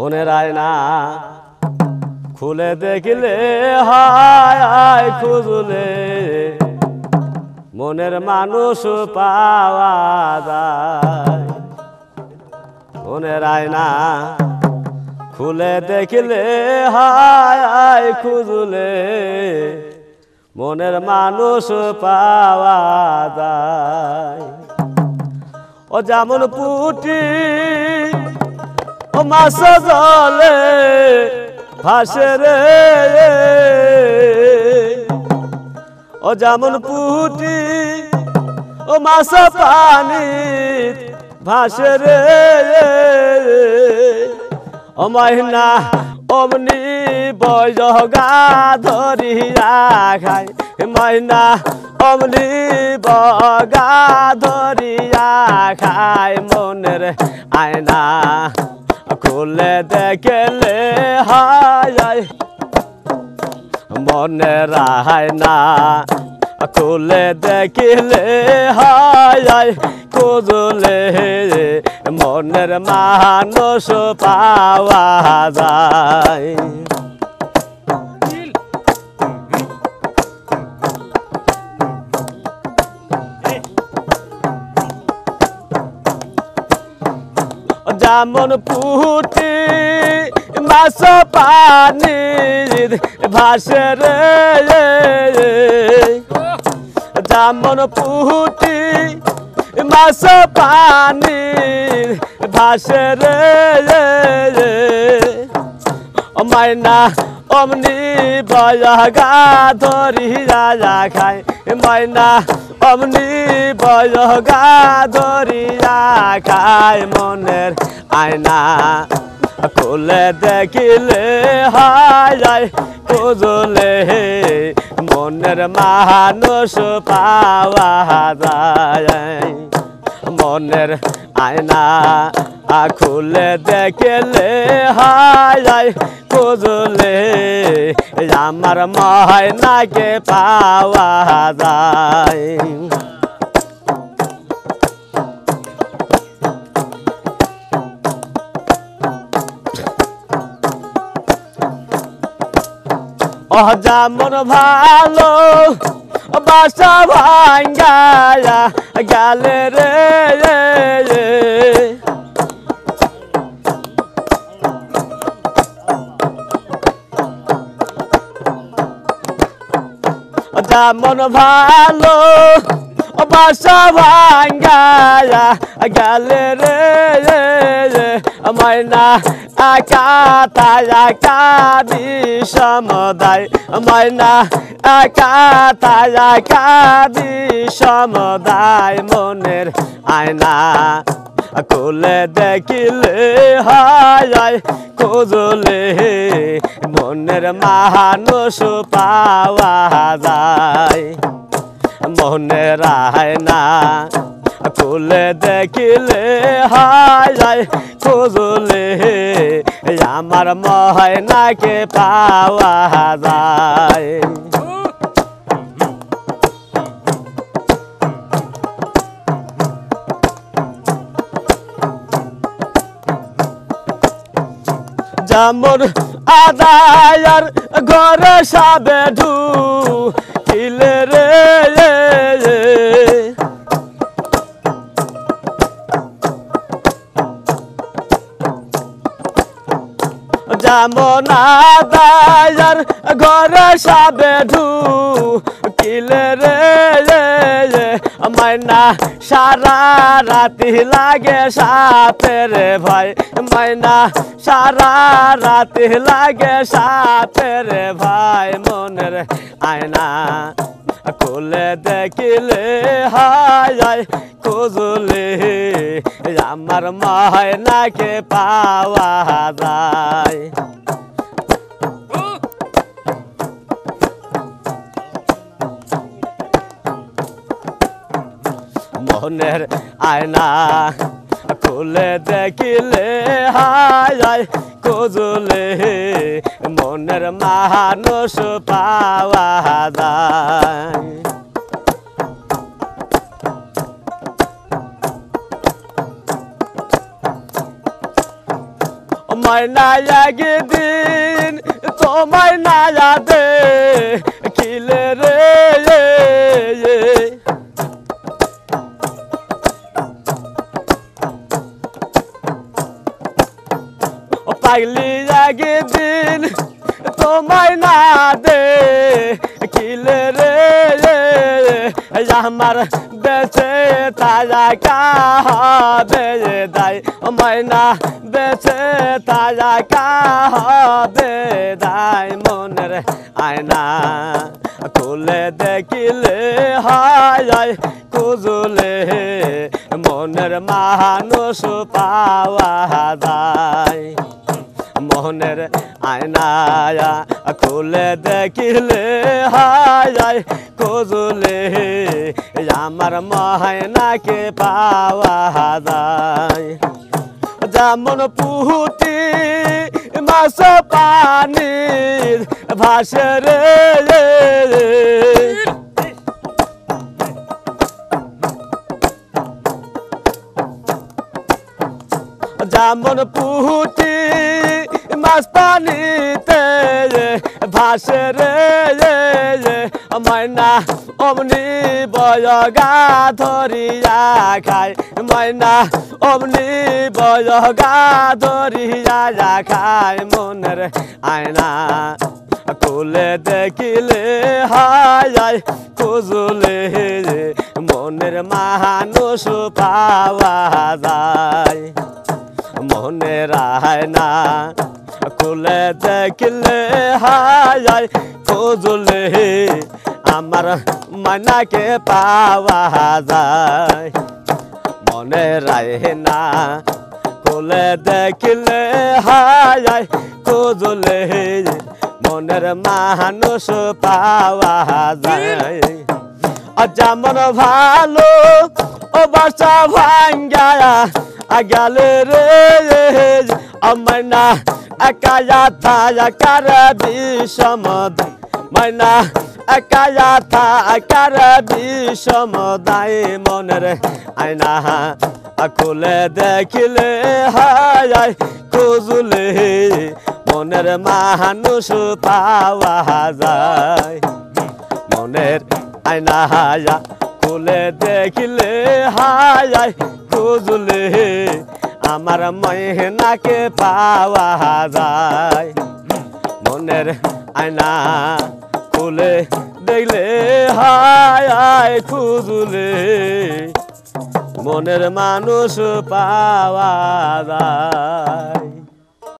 মনের আয়না খুলে দেখলে হায় খুঁজলে মনের মানুষ পাওয়া যায়। মনের আয়না খুলে দেখলে হায় খুঁজলে মনের মানুষ পাওয়া যায়। ও যেমন পুটি ও মাছ জলে ভাসে রে, ও যেমন পুটি ও মাছ পানি ভাসে রে, ও মাইনা অমনি বয়গা ধরিয়া খায়, মাইনা অমনি বগা ধরিয়া খায়। মনের আয়না খুলে দেখলে হায় মনের আয়না খুলে দেখলে হায় খুঁজলে মনের মানুষ পাওয়া যায়। যেমন পুটি মাছ পানি ভাসে রে, যেমন পুটি মাছ পানি ভাসে রে, ও মাইনা অমনি বয়গা ধরিয়া খায়, মাইনা অমনি বয়গা ধরিয়া খায়। মনের আয়না খুলে দেখিলে হায় খুঁজলে মনের মানুষ পাওয়া যায়। মনের আয়না খুলে দেখলে হায় খুঁজলে আমার ময়নাকে পাওয়া যায়। ও যেমন ভালো বাসা ভাঙ্গা গেলে রে, যেমন ভালো বাসা ভাঙ্গা গেলে রে, মাইনা একা তায়া কাবি সমদায়, মাইনা একা তায়া কাবি সমদায়। মনের আয়না খুলে দেখিলে হায় খুঁজলে মনের মানুষ পাওয়া যায়। মনের আয়না খুলে দেখিলে হায় খুঁজলে আমার ময়নাকে পাওয়া যায়। যেমন আদায়ার ঘরে সাবে ঢুকিলে রে, যেমন আদায়ার ঘরে সাবে ঢুকিলে রে, মাইনা সারা রাতি লাগে সাপের ভয়, মাইনা সারা রাতি লাগে সাপের ভয়। মনের আয়না খুলে দেখিলে হায় খুঁজলে আমার ময়নাকে পাওয়া যায়। মনের আয়না খুলে দেখিলে হায় খুঁজলে মনের মানুষ পাওয়া যায়। ময়না একদিন তোমায় না দে খিলে রে পাগলি একদিন তোমায় না দে খিলে রে আমার বেঁচে তাজা কাবে দাই ময়না বেঁচে তাজা কাবে দাই মনের আয়না খুলে দেখিলে হায় খুঁজলে মনের মানুষ পাওয়া যায় মনের আয়না খুলে দেখিলে হায় খুঁজলে আমার ময়নাকে পাওয়া যায় যেমন পুঁটি মাছ পানির ভাসে রে যেমন পুঁটি মাছ পানিতে ভাসে রে ময়না অমনি বয়গা ধরিয়া খায় ময়না অমনি বয়গা ধরিয়া খায় মনের আয়না খুলে দেখিলে হায় খুঁজলে মনের মানুষ পাওয়া যায় মনের আয়না খুলে দেখিলে হায় খুঁজলে আমার ময়নাকে পাওয়া যায় মনের আয়না খুলে দেখিলে হায় খুঁজলে মনের মানুষ পাওয়া যায় যেমন ভালো ও বাসা ভাঙ্গা গেলে রে ময়না একা থাকার বিষম ময়না একা থাকার বিষম দায় মনের আয়না খুলে দেখিলে হায় খুঁজলে মনের মানুষ পাওয়া যায় মনের আয়না খুলে দেখিলে হায় খুঁজলে আমার ময়নাকে পাওয়া যায় মনের আয়না খুলে দেখলে হায় খুঁজলে মনের মানুষ পাওয়া যায়।